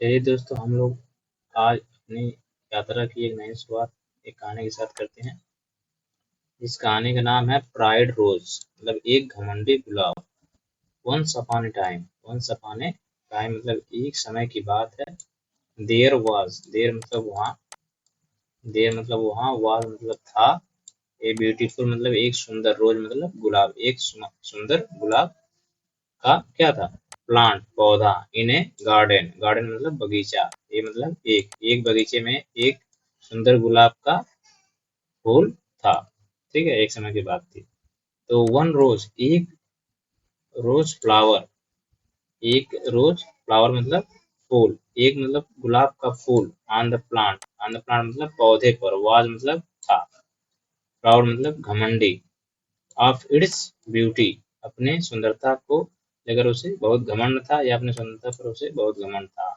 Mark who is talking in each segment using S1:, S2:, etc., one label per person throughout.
S1: चलिए दोस्तों, हम लोग आज अपनी यात्रा की एक नई शुरुआत एक कहानी के साथ करते हैं। इस कहानी का नाम है प्राइड रोज, मतलब एक घमंडी गुलाब। Once upon a time, once upon a time मतलब एक समय की बात है। देयर वाज, देयर मतलब वहाँ, देयर मतलब वहाँ, वाज मतलब था। ए ब्यूटीफुल मतलब एक सुंदर, रोज मतलब गुलाब, एक सुंदर गुलाब का क्या था, प्लांट पौधा। इन ए गार्डन, गार्डन मतलब बगीचा। ये मतलब एक एक बगीचे में एक सुंदर गुलाब का फूल था। ठीक है, एक समय की बात थी। तो वन रोज, एक रोज फ्लावर, एक रोज फ्लावर मतलब फूल, एक मतलब गुलाब का फूल। On the plant, on the plant मतलब पौधे पर। वाज मतलब था। प्राउड मतलब घमंडी। ऑफ इट्स ब्यूटी, अपने सुंदरता को लेकर उसे बहुत घमंड था, या अपने सुंदरता पर उसे बहुत घमंड था।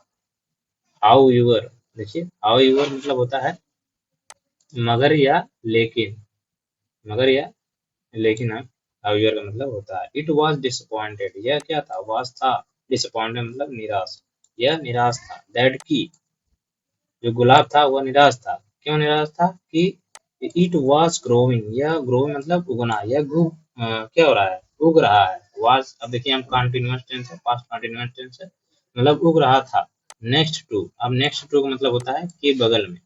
S1: हाउ यूर, देखिए हाउ यूर मतलब होता है मगर या लेकिन, मगर या लेकिन हम, हाउ यूर का मतलब होता है इट वॉज डिसअपॉइंटेड, यह क्या था, वॉज था। डिसअपॉइंटेड मतलब निराश, यह निराश था। दैट की, जो गुलाब था वह निराश था। क्यों निराश था कि इट वॉज ग्रोइंग, यह ग्रोइंग मतलब उगना, यह क्या हो रहा है, उग रहा है। वॉज, अब देखिए हम कंटिन्यूअस टेंस है, पास्ट कंटिन्यूअस टेंस है, मतलब उग रहा था। नेक्स्ट टू, अब नेक्स्ट टू का मतलब होता है कि बगल में।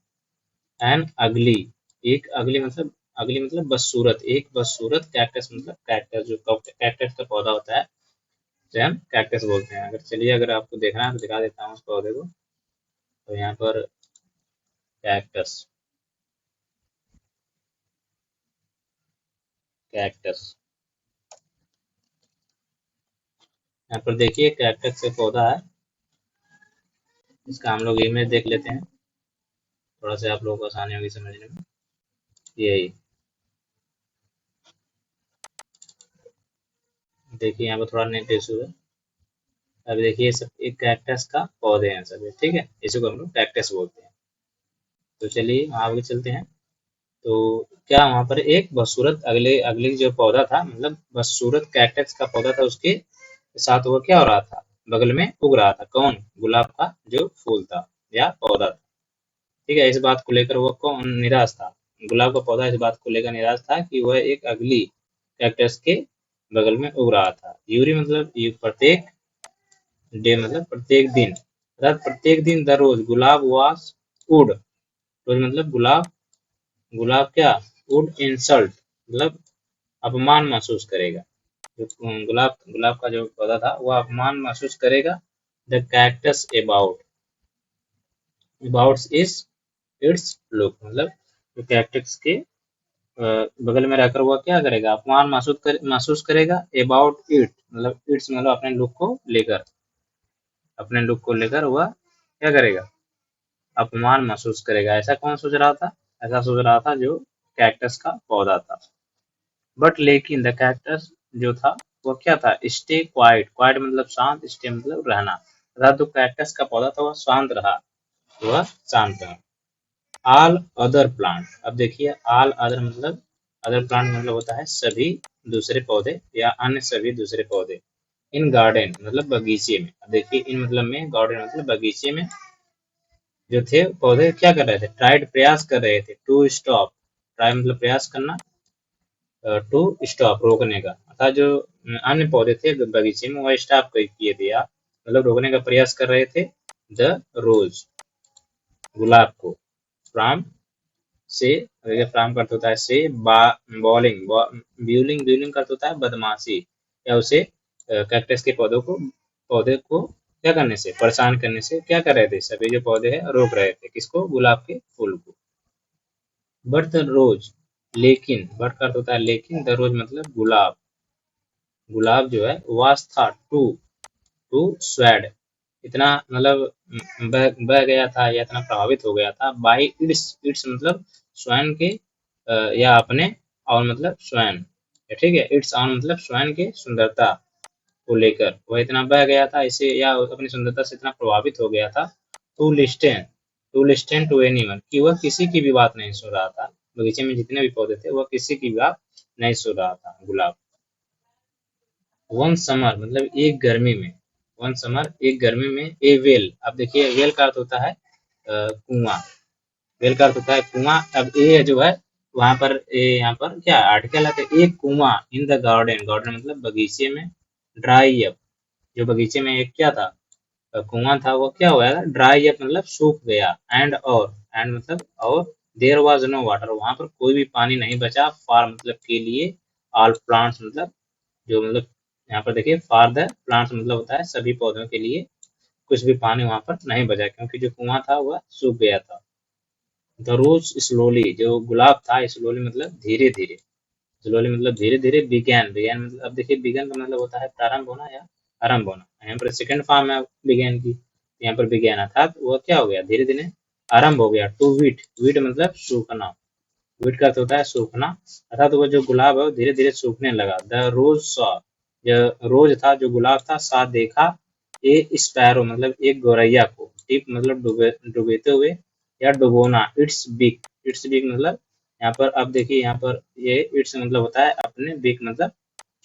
S1: एन अगली, एक अगली मतलब, अगली मतलब बदसूरत, एक बदसूरत कैक्टस मतलब कैक्टस, जो कैक्टस का पौधा होता है उसे हम कैक्टस बोलते हैं। अगर चलिए, अगर आपको देखना है तो दिखा देता हूँ उस पौधे को। तो यहाँ पर कैक्टस, कैक्टस, यहाँ पर देखिए कैक्टस का पौधा है। इसका हम लोग इमेज देख लेते हैं, थोड़ा सा आप लोगों को आसानी होगी समझने में। यही देखिए, यहाँ पर थोड़ा नेट इशू है। अब देखिए सब एक कैक्टस का पौधे हैं सभी, ठीक है, इसी को हम लोग कैक्टस बोलते हैं। तो चलिए आगे चलते हैं। तो क्या वहां पर एक बदसूरत, अगले अगले जो पौधा था, मतलब बदसूरत कैक्टस का पौधा था, उसके साथ वो क्या हो रहा था, बगल में उग रहा था कौन, गुलाब का जो फूल था या पौधा था। ठीक है, इस बात को लेकर वो कौन निराश था, गुलाब का पौधा इस बात को लेकर निराश था कि वह एक अगली कैक्टस के बगल में उग रहा था। यूरी मतलब प्रत्येक, डे मतलब प्रत्येक दिन, अर्थात प्रत्येक दिन, द रोज गुलाब वास वुड, रोज मतलब गुलाब, गुलाब क्या, वुड इंसल्ट मतलब अपमान महसूस करेगा। जो गुलाब, गुलाब का जो पौधा था वह अपमान महसूस करेगा। The cactus about, about is it's look मतलब जो कैक्टस के बगल में रहकर वह क्या करेगा, अपमान महसूस करेगा। अबाउट इट मतलब इट्स मतलब अपने लुक को लेकर, अपने लुक को लेकर वह क्या करेगा, अपमान महसूस करेगा। ऐसा कौन सोच रहा था, ऐसा सोच रहा था जो कैक्टस का पौधा था। बट लेकिन द कैक्टस जो था वो क्या था, स्टे क्वाइट, क्वाइट मतलब शांत, स्टे मतलब रहना, अर्थात जो कैक्टस का पौधा था वह शांत रहा, वह शांत रहा। ऑल अदर प्लांट, अब देखिए ऑल अदर मतलब, अदर प्लांट मतलब होता है सभी दूसरे पौधे या अन्य सभी दूसरे पौधे। इन गार्डन मतलब बगीचे में, अब देखिए इन मतलब में, गार्डन मतलब बगीचे में जो थे पौधे क्या कर रहे थे, ट्राइड प्रयास कर रहे थे, टू स्टॉप, ट्राई मतलब प्रयास करना, टू स्टॉप रोकने का, अर्थात जो अन्य पौधे थे बगीचे में वह स्टॉप किए थे या मतलब रोकने का प्रयास कर रहे थे। द रोज, गुलाब को। फ्राम से, देखिए फ्राम का अर्थ होता है से, बॉलिंग, ब्यूलिंग, ब्यूलिंग का अर्थ होता है बदमाशी, या उसे कैक्टस के पौधों को, पौधे को क्या करने से, परेशान करने से क्या कर रहे थे, सभी जो पौधे हैं रोक रहे थे, किसको, गुलाब के फूल को। बट द रोज, लेकिन, बट का अर्थ होता है लेकिन, द रोज मतलब गुलाब, गुलाब जो है वास था टू, टू स्वेड, इतना मतलब बह गया था या इतना प्रभावित हो गया था। बाई इट्स, इट्स मतलब स्वयं के, या अपने, और मतलब स्वयं, ठीक है, इट्स ऑन मतलब स्वयं के सुंदरता को लेकर वह इतना बह गया था इसे, या अपनी सुंदरता से इतना प्रभावित हो गया था। To listen, to listen to anyone, कि वह किसी की भी बात नहीं सुन रहा था। बगीचे में जितने भी पौधे थे वह किसी की बात नहीं सुन रहा था, गुलाब। वन समर मतलब एक गर्मी में, वन समर, एक गर्मी में, ए वेल। अब देखिए वेल का अर्थ होता है कुआं, वेल का अर्थ होता है कुआं। अब ए जो है वहां पर यहाँ पर क्या आर्टिकल है, तो एक कुआं इन द गार्डन, गार्डन मतलब बगीचे में, ड्राई अप, जो बगीचे में एक क्या था कुआं था, वो क्या हुआ ड्राई अप मतलब सूख गया। और एंड मतलब और, देयर वाज नो वाटर, वहां पर कोई भी पानी नहीं बचा, फॉर मतलब के लिए, ऑल प्लांट्स मतलब जो मतलब यहाँ पर देखिए फॉर द प्लांट्स मतलब होता है सभी पौधों के लिए, कुछ भी पानी वहां पर नहीं बचा क्योंकि जो कुआं था वह सूख गया था। द रोज स्लोली, जो गुलाब था, स्लोली मतलब धीरे धीरे, स्लोली मतलब धीरे धीरे, बिगैन, बिगैन मतलब अब देखिए बिगन का मतलब होता है प्रारंभ होना या आरंभ होना, यहाँ पर सेकंड फॉर्म है बिगैन की, यहाँ पर बिगैन अर्थात वह क्या हो गया धीरे धीरे आरंभ हो गया। टू वीट, वीट मतलब सूखना, वीट का अर्थ होता है सूखना, अर्थात वो जो गुलाब है वो धीरे धीरे सूखने लगा। द रोज सॉ, जो रोज था जो गुलाब था, सा देखा, ए स्पैरो मतलब एक गौरैया को, टिप मतलब डुबेते हुए या डुबोना, इट्स बिग मतलब यहाँ पर अब देखिए यहाँ पर ये इट्स मतलब होता है अपने, बिग मतलब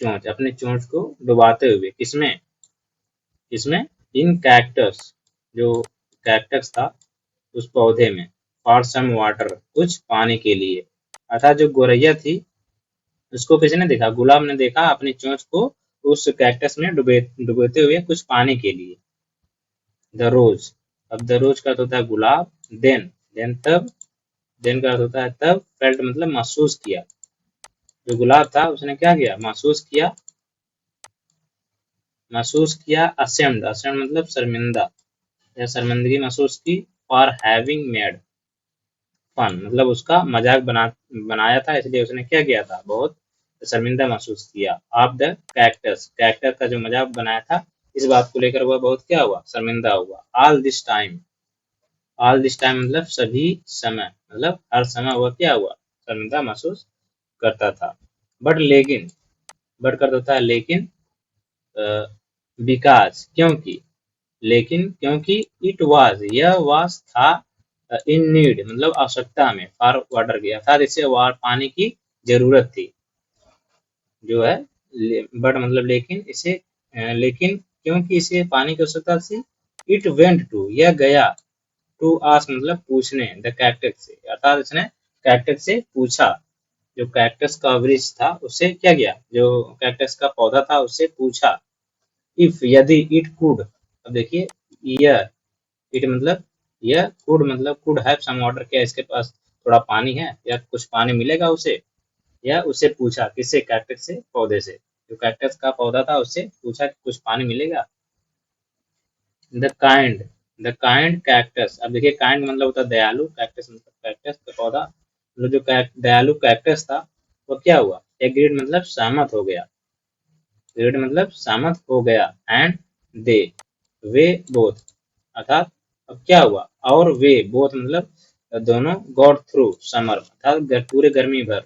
S1: चोंच, अपने चोंच को डुबाते हुए, किसमें, किसमें, इन कैक्टस, जो कैक्टस था उस पौधे में, फॉर सम वाटर कुछ पानी के लिए, अर्थात जो गौरैया थी उसको किसने देखा, गुलाब ने देखा अपनी चोंच को उस कैक्टस में डुबोते हुए कुछ पानी के लिए। द रोज, अब द रोज का होता है गुलाब, देन तब, देन का अर्थ होता है तब, फेल्ट मतलब महसूस किया, जो गुलाब था उसने क्या किया महसूस किया, महसूस किया, असेम्ड, असेम्ड मतलब शर्मिंदा या शर्मिंदगी महसूस की, फॉर हैविंग मेड फन मतलब उसका मजाक बनाया था इसलिए उसने क्या किया था बहुत शर्मिंदा महसूस किया। ऑफ द कैक्टस, कैक्टस का जो मजाक बनाया था इस बात को लेकर वह बहुत क्या हुआ शर्मिंदा हुआ। All this time, all this time मतलब सभी समय, मतलब हर समय वह क्या हुआ शर्मिंदा महसूस करता था। बट लेकिन, बट कर होता है लेकिन, बिकॉज क्योंकि, लेकिन क्योंकि, इट वाज यह वाज था, इन नीड मतलब आवश्यकता में, फॉर वाटर की अर्थात इसे पानी की जरूरत थी, जो है बट मतलब लेकिन इसे, लेकिन क्योंकि इसे पानी की आवश्यकता थी, इट वेंट टू यह गया, टू आस्क मतलब पूछने, द कैक्टस से अर्थात इसने कैक्टस से पूछा, जो कैक्टस का वृक्ष था उससे क्या किया, जो कैक्टस का पौधा था उससे पूछा, इफ यदि, इट कुड, अब देखिए यह, इट मतलब यह, कुड मतलब कुड हैव सम वाटर, क्या इसके पास थोड़ा पानी है या कुछ पानी मिलेगा उसे, या उसे पूछा किससे कैक्टस से पौधे से, जो कैक्टस का पौधा था उससे पूछा कि कुछ पानी मिलेगा। The kind, the kind cactus, अब देखिए काइंड मतलब होता है दयालु, कैक्टस मतलब कैक्टस का पौधा, मतलब जो दयालु कैक्टस था वो क्या हुआ एग्रीड मतलब सहमत हो गया, एग्रीड मतलब सहमत हो गया, एंड दे, वे बोथ, अर्थात अब क्या हुआ और वे बोथ मतलब दोनों, गॉड थ्रू समर अर्थात पूरे गर्मी भर,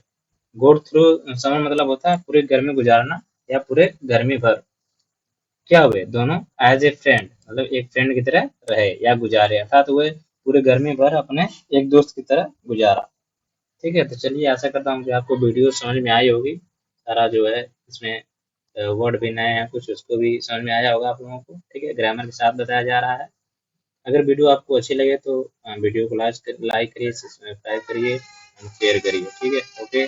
S1: गॉड थ्रू समर मतलब होता है पूरे गर्मी गुजारना या पूरे गर्मी भर क्या हुए दोनों, एज ए फ्रेंड मतलब एक फ्रेंड की तरह रहे या गुजारे, अर्थात वे पूरे गर्मी भर अपने एक दोस्त की तरह गुजारा। ठीक है, तो चलिए आशा करता हूँ कि आपको वीडियो समझ में आई होगी, सारा जो है इसमें वर्ड भी नए हैं कुछ उसको भी समझ में आया होगा आप लोगों को। ठीक है, ग्रामर के साथ बताया जा रहा है। अगर वीडियो आपको अच्छी लगे तो वीडियो को लाइक करिए, सब्सक्राइब करिए, शेयर करिए। ठीक है, ओके।